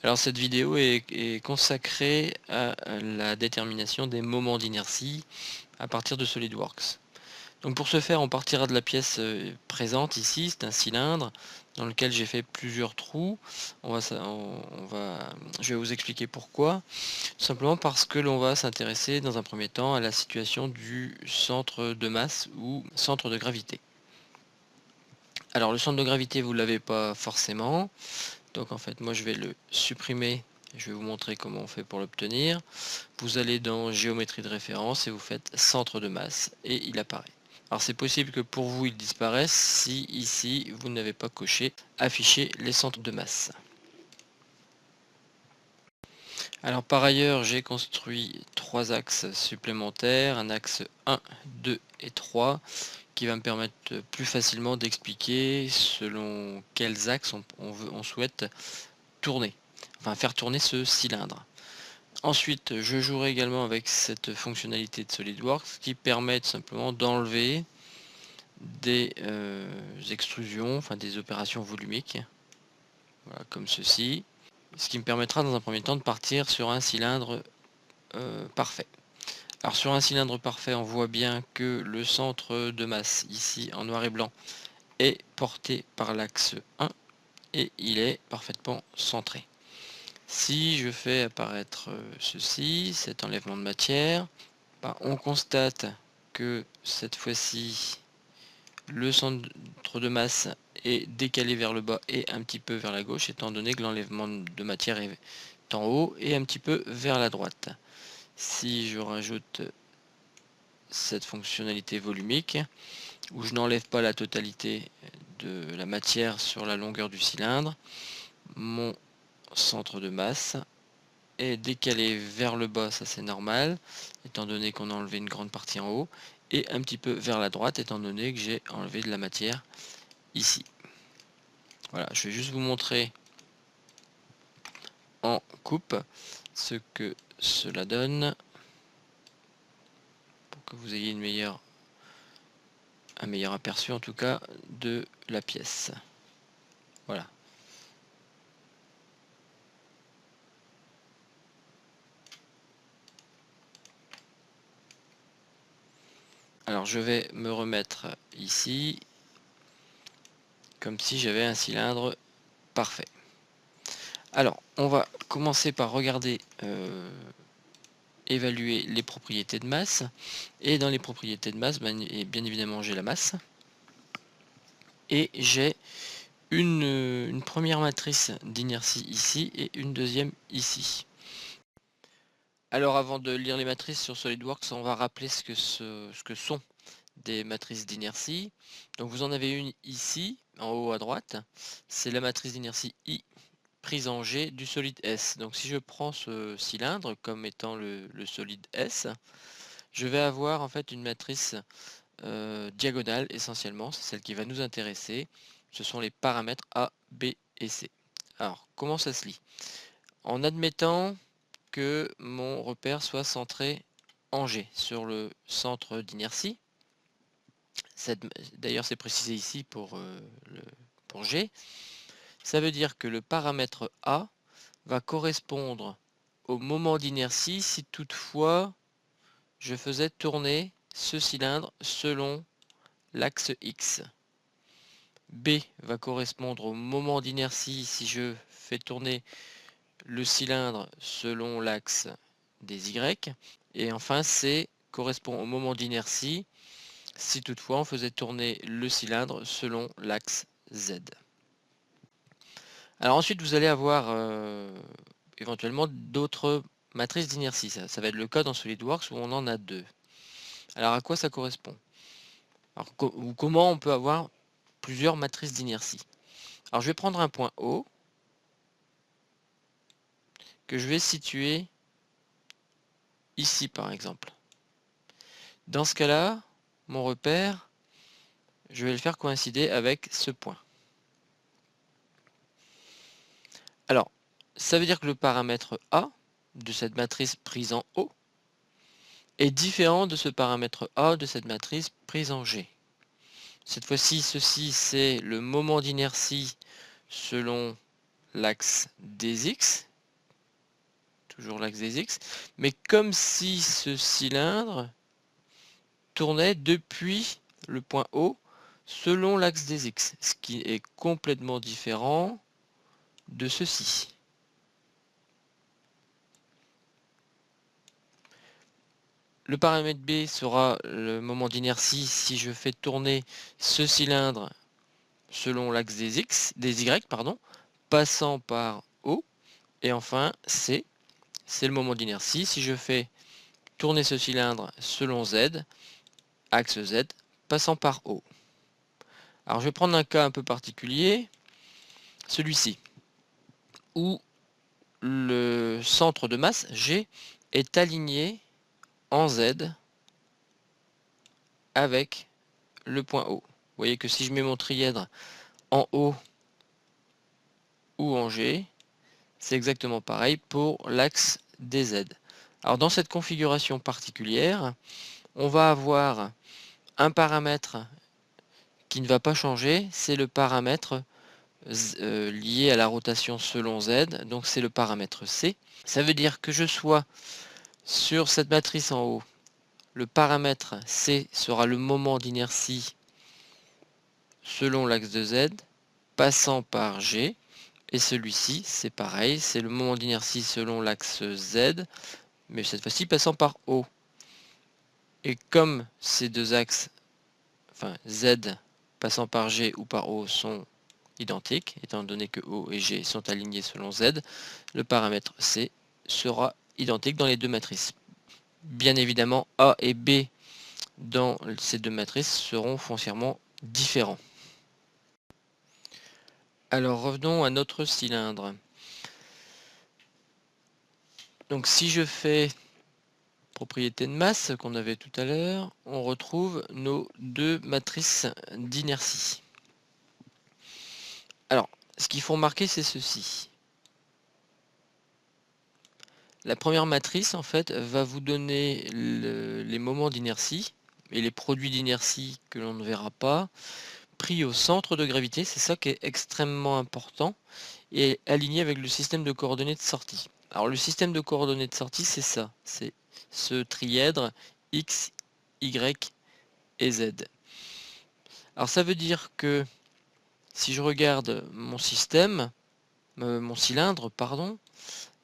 Alors cette vidéo est consacrée à la détermination des moments d'inertie à partir de SolidWorks. Donc pour ce faire, on partira de la pièce présente ici, c'est un cylindre dans lequel j'ai fait plusieurs trous. Je vais vous expliquer pourquoi. Simplement parce que l'on va s'intéresser dans un premier temps à la situation du centre de masse ou centre de gravité. Alors le centre de gravité, vous ne l'avez pas forcément. Donc en fait, moi je vais le supprimer. Je vais vous montrer comment on fait pour l'obtenir. Vous allez dans géométrie de référence et vous faites centre de masse et il apparaît. Alors c'est possible que pour vous il disparaisse si ici vous n'avez pas coché afficher les centres de masse. Alors par ailleurs, j'ai construit 3 axes supplémentaires, un axe 1, 2 et 3 qui va me permettre plus facilement d'expliquer selon quels axes on souhaite tourner, enfin faire tourner ce cylindre. Ensuite, je jouerai également avec cette fonctionnalité de SolidWorks qui permet tout simplement d'enlever des extrusions, enfin des opérations volumiques, voilà, comme ceci, ce qui me permettra dans un premier temps de partir sur un cylindre parfait. Alors sur un cylindre parfait, on voit bien que le centre de masse, ici en noir et blanc, est porté par l'axe 1 et il est parfaitement centré. Si je fais apparaître ceci, cet enlèvement de matière, on constate que cette fois-ci, le centre de masse est décalé vers le bas et un petit peu vers la gauche, étant donné que l'enlèvement de matière est en haut et un petit peu vers la droite. Si je rajoute cette fonctionnalité volumique, où je n'enlève pas la totalité de la matière sur la longueur du cylindre, mon centre de masse est décalé vers le bas, ça c'est normal, étant donné qu'on a enlevé une grande partie en haut, et un petit peu vers la droite, étant donné que j'ai enlevé de la matière ici. Voilà, je vais juste vous montrer en coupe ce que cela donne, pour que vous ayez un meilleur aperçu en tout cas de la pièce. Voilà. Alors je vais me remettre ici, comme si j'avais un cylindre parfait. Alors, on va commencer par regarder, évaluer les propriétés de masse. Et dans les propriétés de masse, bien évidemment, j'ai la masse. Et j'ai une première matrice d'inertie ici et une deuxième ici. Alors avant de lire les matrices sur SolidWorks, on va rappeler ce que sont des matrices d'inertie. Donc vous en avez une ici, en haut à droite. C'est la matrice d'inertie I prise en G du solide S. Donc si je prends ce cylindre comme étant le solide S, je vais avoir en fait une matrice diagonale essentiellement, c'est celle qui va nous intéresser. Ce sont les paramètres A, B et C. Alors comment ça se lit? En admettant que mon repère soit centré en G, sur le centre d'inertie. D'ailleurs c'est précisé ici pour G. Ça veut dire que le paramètre A va correspondre au moment d'inertie si toutefois je faisais tourner ce cylindre selon l'axe X. B va correspondre au moment d'inertie si je fais tourner le cylindre selon l'axe des Y. Et enfin C correspond au moment d'inertie si toutefois on faisait tourner le cylindre selon l'axe Z. Alors ensuite vous allez avoir éventuellement d'autres matrices d'inertie. Ça va être le cas dans SolidWorks où on en a 2. Alors à quoi ça correspond? Alors, comment on peut avoir plusieurs matrices d'inertie? Alors je vais prendre un point O que je vais situer ici par exemple. Dans ce cas-là, mon repère, je vais le faire coïncider avec ce point. Alors, ça veut dire que le paramètre A de cette matrice prise en O est différent de ce paramètre A de cette matrice prise en G. Cette fois-ci, ceci c'est le moment d'inertie selon l'axe des X toujours l'axe des X, mais comme si ce cylindre tournait depuis le point O selon l'axe des X, ce qui est complètement différent de ceci. Le paramètre B sera le moment d'inertie si je fais tourner ce cylindre selon l'axe des Y, passant par O. Et enfin, C, c'est le moment d'inertie si je fais tourner ce cylindre selon Z, axe Z, passant par O. Alors je vais prendre un cas un peu particulier, celui-ci, où le centre de masse, G, est aligné en Z avec le point O. Vous voyez que si je mets mon trièdre en O ou en G, c'est exactement pareil pour l'axe des Z. Alors dans cette configuration particulière, on va avoir un paramètre qui ne va pas changer, c'est le paramètre lié à la rotation selon Z, donc c'est le paramètre C. Ça veut dire que je sois sur cette matrice en haut, le paramètre C sera le moment d'inertie selon l'axe de Z, passant par G, et celui-ci, c'est pareil, c'est le moment d'inertie selon l'axe Z, mais cette fois-ci passant par O. Et comme ces deux axes, enfin Z passant par G ou par O sont identiques, étant donné que O et G sont alignés selon Z, le paramètre C sera identique dans les deux matrices. Bien évidemment, A et B dans ces deux matrices seront foncièrement différents. Alors revenons à notre cylindre. Donc si je fais propriété de masse qu'on avait tout à l'heure, on retrouve nos deux matrices d'inertie. Alors, ce qu'il faut remarquer, c'est ceci. La première matrice, en fait, va vous donner les moments d'inertie et les produits d'inertie que l'on ne verra pas, pris au centre de gravité, c'est ça qui est extrêmement important, et aligné avec le système de coordonnées de sortie. Alors le système de coordonnées de sortie, c'est ça, c'est ce trièdre X, Y et Z. Alors ça veut dire que si je regarde mon système, mon cylindre, pardon,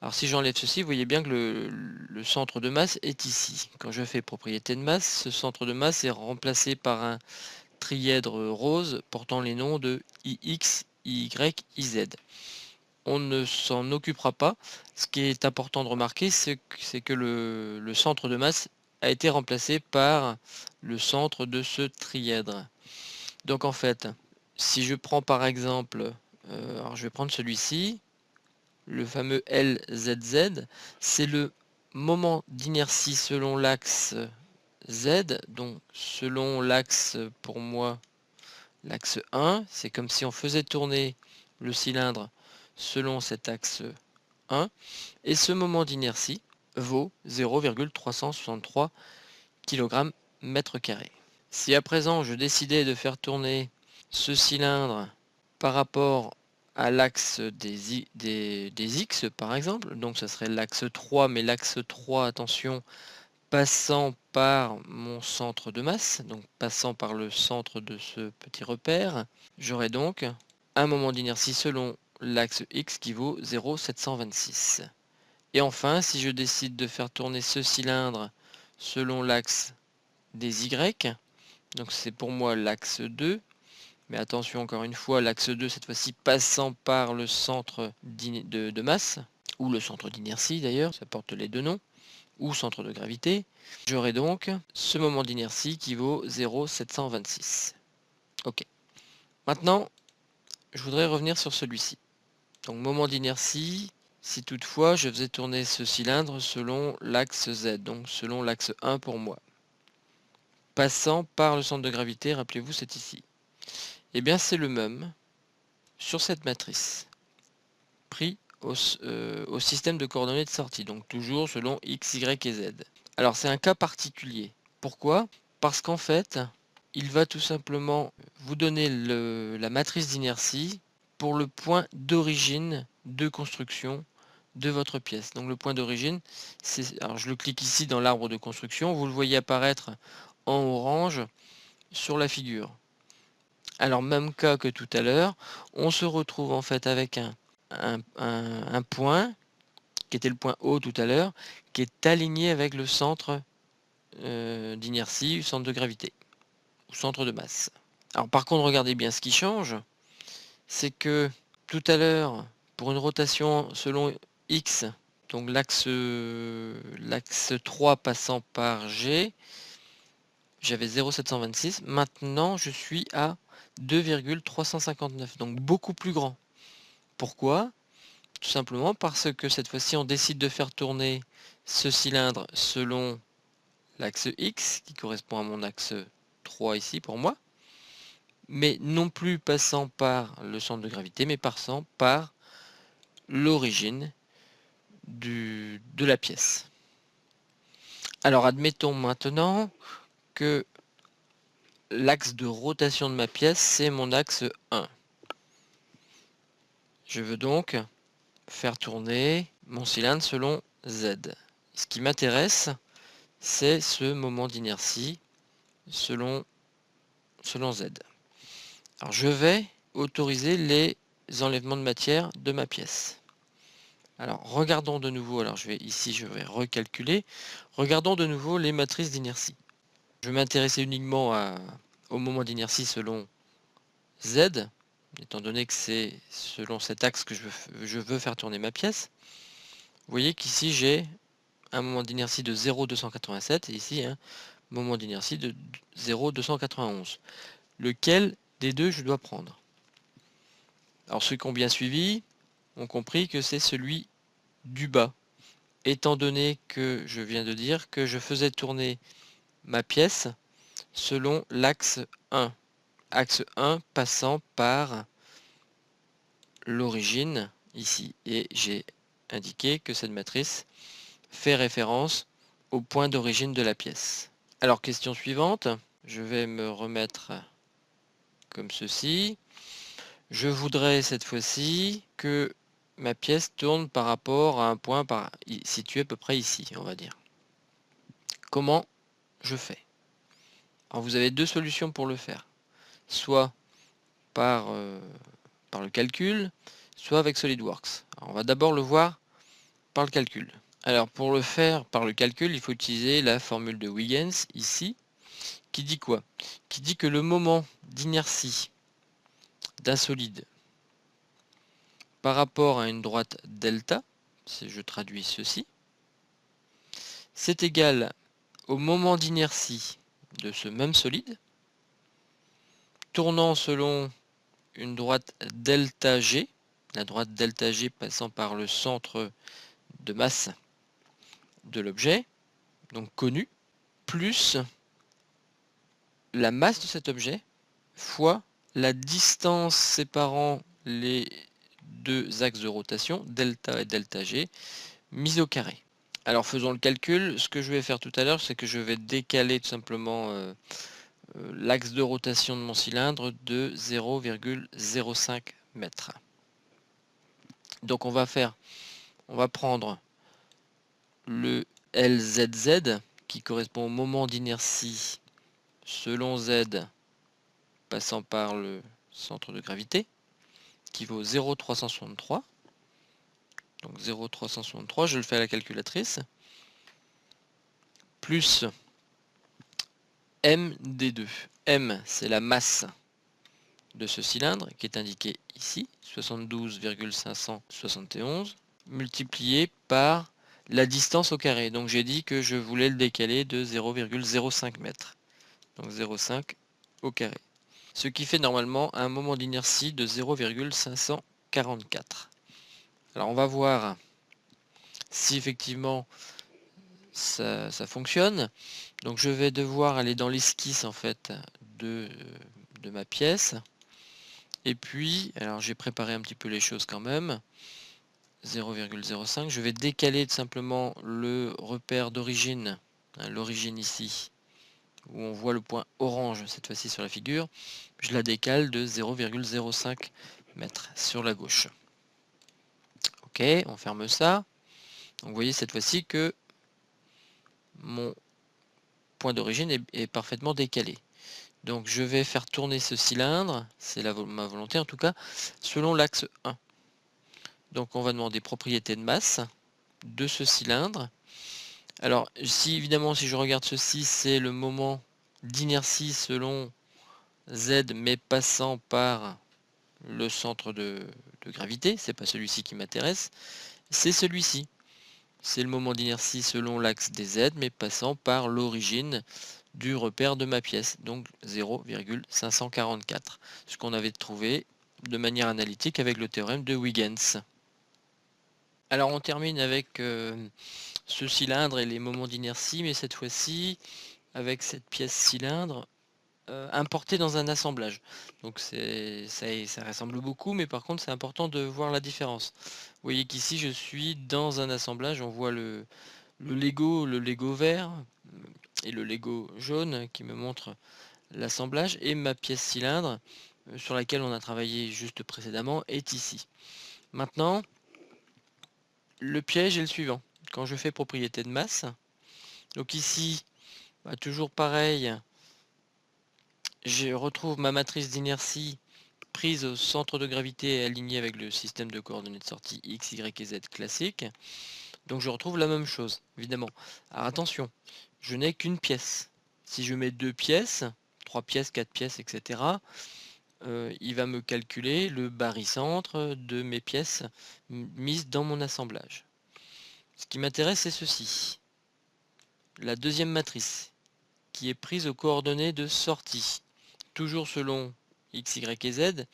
alors si j'enlève ceci, vous voyez bien que le centre de masse est ici. Quand je fais propriété de masse, ce centre de masse est remplacé par un trièdre rose portant les noms de IX, IY, IZ. On ne s'en occupera pas. Ce qui est important de remarquer, c'est que le centre de masse a été remplacé par le centre de ce trièdre. Donc en fait, si je prends par exemple, alors je vais prendre celui-ci, le fameux LZZ, c'est le moment d'inertie selon l'axe Z, donc selon l'axe, pour moi, l'axe 1, c'est comme si on faisait tourner le cylindre selon cet axe 1, et ce moment d'inertie vaut 0,363 kg mètre carré. Si à présent je décidais de faire tourner ce cylindre par rapport à l'axe des X par exemple, donc ce serait l'axe 3, mais l'axe 3, attention, passant par mon centre de masse, donc passant par le centre de ce petit repère, j'aurai donc un moment d'inertie selon l'axe X qui vaut 0,726. Et enfin, si je décide de faire tourner ce cylindre selon l'axe des Y, donc c'est pour moi l'axe 2, mais attention encore une fois, l'axe 2 cette fois-ci passant par le centre de masse, ou le centre d'inertie d'ailleurs, ça porte les deux noms, ou centre de gravité, j'aurai donc ce moment d'inertie qui vaut 0,726. Ok. Maintenant, je voudrais revenir sur celui-ci. Donc moment d'inertie, si toutefois je faisais tourner ce cylindre selon l'axe Z, donc selon l'axe 1 pour moi, passant par le centre de gravité, rappelez-vous c'est ici. Et bien c'est le même sur cette matrice, pris au système de coordonnées de sortie, donc toujours selon X, Y et Z. Alors c'est un cas particulier. Pourquoi? Parce qu'en fait, il va tout simplement vous donner la matrice d'inertie pour le point d'origine de construction de votre pièce. Donc le point d'origine, alors je le clique ici dans l'arbre de construction, vous le voyez apparaître en orange sur la figure. Alors même cas que tout à l'heure, on se retrouve en fait avec un point, qui était le point O tout à l'heure, qui est aligné avec le centre d'inertie, centre de gravité, ou centre de masse. Alors par contre, regardez bien ce qui change, c'est que tout à l'heure, pour une rotation selon X, donc l'axe 3 passant par G, j'avais 0,726. Maintenant, je suis à 2,359, donc beaucoup plus grand. Pourquoi? Tout simplement parce que cette fois-ci, on décide de faire tourner ce cylindre selon l'axe X, qui correspond à mon axe 3 ici pour moi, mais non plus passant par le centre de gravité, mais passant par l'origine de la pièce. Alors admettons maintenant que l'axe de rotation de ma pièce, c'est mon axe 1. Je veux donc faire tourner mon cylindre selon Z. Ce qui m'intéresse, c'est ce moment d'inertie selon Z. Alors je vais autoriser les enlèvements de matière de ma pièce. Alors regardons de nouveau, alors je vais recalculer. Regardons de nouveau les matrices d'inertie. Je vais m'intéresser uniquement au moment d'inertie selon Z, étant donné que c'est selon cet axe que je veux faire tourner ma pièce. Vous voyez qu'ici j'ai un moment d'inertie de 0,287 et ici un moment d'inertie de 0,291. Lequel des deux je dois prendre? Alors ceux qui ont bien suivi ont compris que c'est celui du bas, étant donné que je viens de dire que je faisais tourner ma pièce selon l'axe 1. Axe 1 passant par l'origine ici. Et j'ai indiqué que cette matrice fait référence au point d'origine de la pièce. Alors question suivante, je vais me remettre comme ceci. Je voudrais cette fois-ci que ma pièce tourne par rapport à un point situé à peu près ici, on va dire. Comment je fais? Alors vous avez deux solutions pour le faire. Soit par le calcul, soit avec SolidWorks. Alors on va d'abord le voir par le calcul. Alors pour le faire par le calcul, il faut utiliser la formule de Huygens ici, qui dit quoi? Qui dit que le moment d'inertie d'un solide par rapport à une droite delta, si je traduis ceci, c'est égal au moment d'inertie de ce même solide, tournant selon une droite delta G, la droite delta G passant par le centre de masse de l'objet, donc connu, plus la masse de cet objet fois la distance séparant les deux axes de rotation, delta et delta G, mise au carré. Alors faisons le calcul. Ce que je vais faire tout à l'heure, c'est que je vais décaler tout simplement l'axe de rotation de mon cylindre de 0,05 mètres. Donc on va prendre le LZZ qui correspond au moment d'inertie selon Z passant par le centre de gravité qui vaut 0,363. Donc 0,363, je le fais à la calculatrice, plus MD2. M, c'est la masse de ce cylindre qui est indiqué ici, 72,571, multiplié par la distance au carré. Donc j'ai dit que je voulais le décaler de 0,05 mètres. Donc 0,5 au carré. Ce qui fait normalement un moment d'inertie de 0,544. Alors on va voir si effectivement ça fonctionne. Donc je vais devoir aller dans l'esquisse en fait de ma pièce. Et puis, alors j'ai préparé un petit peu les choses quand même. 0,05. Je vais décaler tout simplement le repère d'origine, hein, l'origine ici, où on voit le point orange cette fois-ci sur la figure. Je la décale de 0,05 mètres sur la gauche. Ok, on ferme ça. Donc vous voyez cette fois-ci que mon point d'origine est parfaitement décalé. Donc je vais faire tourner ce cylindre, c'est ma volonté en tout cas, selon l'axe 1. Donc on va demander propriété de masse de ce cylindre. Alors si évidemment si je regarde ceci, c'est le moment d'inertie selon Z mais passant par le centre de gravité, c'est pas celui-ci qui m'intéresse, c'est celui-ci. C'est le moment d'inertie selon l'axe des Z mais passant par l'origine du repère de ma pièce, donc 0,544, ce qu'on avait trouvé de manière analytique avec le théorème de Huygens. Alors on termine avec ce cylindre et les moments d'inertie, mais cette fois-ci avec cette pièce cylindre importée dans un assemblage. Donc ça ressemble beaucoup, mais par contre c'est important de voir la différence. Vous voyez qu'ici je suis dans un assemblage, on voit le Lego vert et le Lego jaune qui me montre l'assemblage, et ma pièce cylindre sur laquelle on a travaillé juste précédemment est ici. Maintenant, le piège est le suivant. Quand je fais propriété de masse, donc ici, toujours pareil, je retrouve ma matrice d'inertie prise au centre de gravité et alignée avec le système de coordonnées de sortie X, Y et Z classique. Donc je retrouve la même chose, évidemment. Alors attention, je n'ai qu'une pièce. Si je mets 2 pièces, 3 pièces, 4 pièces, etc., il va me calculer le barycentre de mes pièces mises dans mon assemblage. Ce qui m'intéresse, c'est ceci. La deuxième matrice, qui est prise aux coordonnées de sortie, toujours selon X, Y et Z,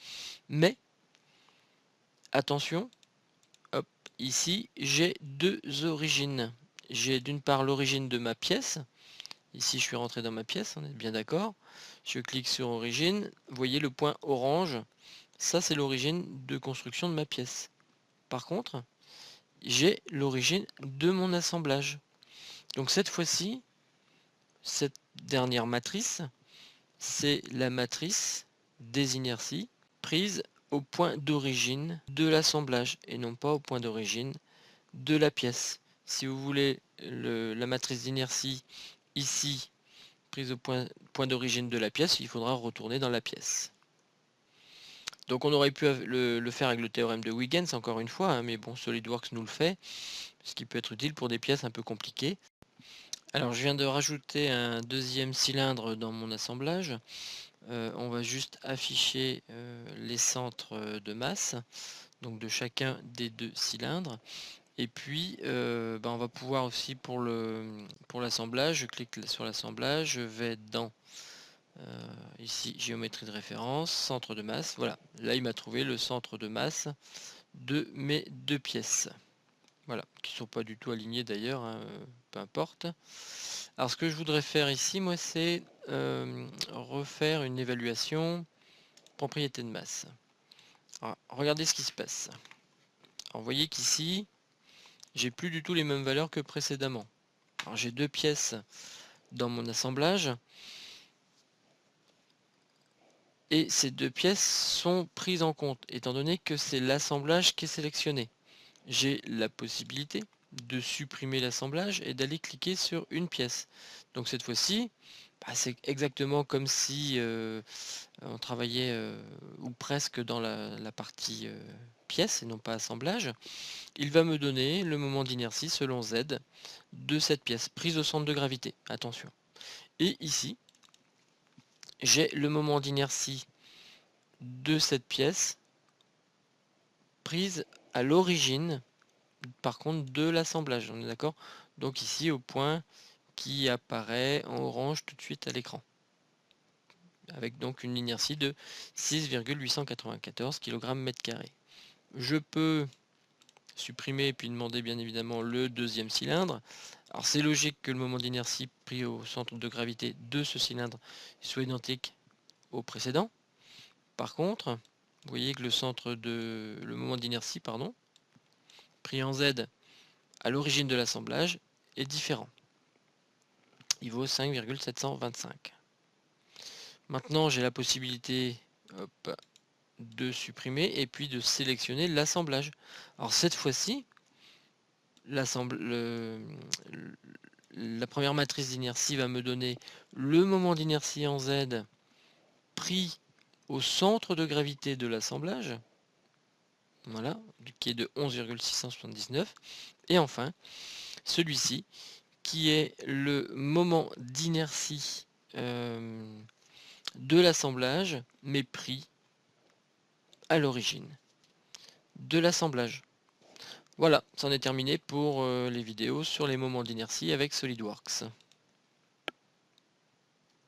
mais, attention, hop, ici, j'ai deux origines. J'ai d'une part l'origine de ma pièce. Ici, je suis rentré dans ma pièce, on est bien d'accord. Je clique sur origine. Vous voyez le point orange. Ça, c'est l'origine de construction de ma pièce. Par contre, j'ai l'origine de mon assemblage. Donc cette fois-ci, cette dernière matrice, c'est la matrice des inerties prise au point d'origine de l'assemblage et non pas au point d'origine de la pièce. Si vous voulez la matrice d'inertie ici prise au point d'origine de la pièce, il faudra retourner dans la pièce. Donc on aurait pu le faire avec le théorème de Huygens encore une fois, mais bon, SolidWorks nous le fait, ce qui peut être utile pour des pièces un peu compliquées. Alors je viens de rajouter un deuxième cylindre dans mon assemblage. On va juste afficher les centres de masse, donc de chacun des deux cylindres. Et puis on va pouvoir aussi pour l'assemblage, je clique sur l'assemblage, je vais dans ici géométrie de référence, centre de masse, voilà, là il m'a trouvé le centre de masse de mes deux pièces, voilà, qui sont pas du tout alignées d'ailleurs, hein, peu importe. Alors ce que je voudrais faire ici, moi, c'est refaire une évaluation propriété de masse. Alors, regardez ce qui se passe. Alors, vous voyez qu'ici, j'ai plus du tout les mêmes valeurs que précédemment. Alors j'ai deux pièces dans mon assemblage, et ces deux pièces sont prises en compte, étant donné que c'est l'assemblage qui est sélectionné. J'ai la possibilité de supprimer l'assemblage et d'aller cliquer sur une pièce. Donc cette fois-ci, c'est exactement comme si on travaillait ou presque dans la partie pièce et non pas assemblage. Il va me donner le moment d'inertie selon Z de cette pièce prise au centre de gravité, attention. Et ici, j'ai le moment d'inertie de cette pièce prise à l'origine, par contre, de l'assemblage, on est d'accord? Donc ici, au point qui apparaît en orange tout de suite à l'écran, avec donc une inertie de 6,894 kg/m². Je peux supprimer et puis demander bien évidemment le deuxième cylindre. Alors c'est logique que le moment d'inertie pris au centre de gravité de ce cylindre soit identique au précédent. Par contre, vous voyez que le moment d'inertie, pardon, pris en Z à l'origine de l'assemblage est différent. Il vaut 5,725. Maintenant j'ai la possibilité de supprimer et puis de sélectionner l'assemblage. Alors cette fois-ci, la première matrice d'inertie va me donner le moment d'inertie en Z pris au centre de gravité de l'assemblage, voilà, qui est de 11,679, et enfin celui-ci qui est le moment d'inertie de l'assemblage, mais pris à l'origine de l'assemblage. Voilà, c'en est terminé pour les vidéos sur les moments d'inertie avec SolidWorks.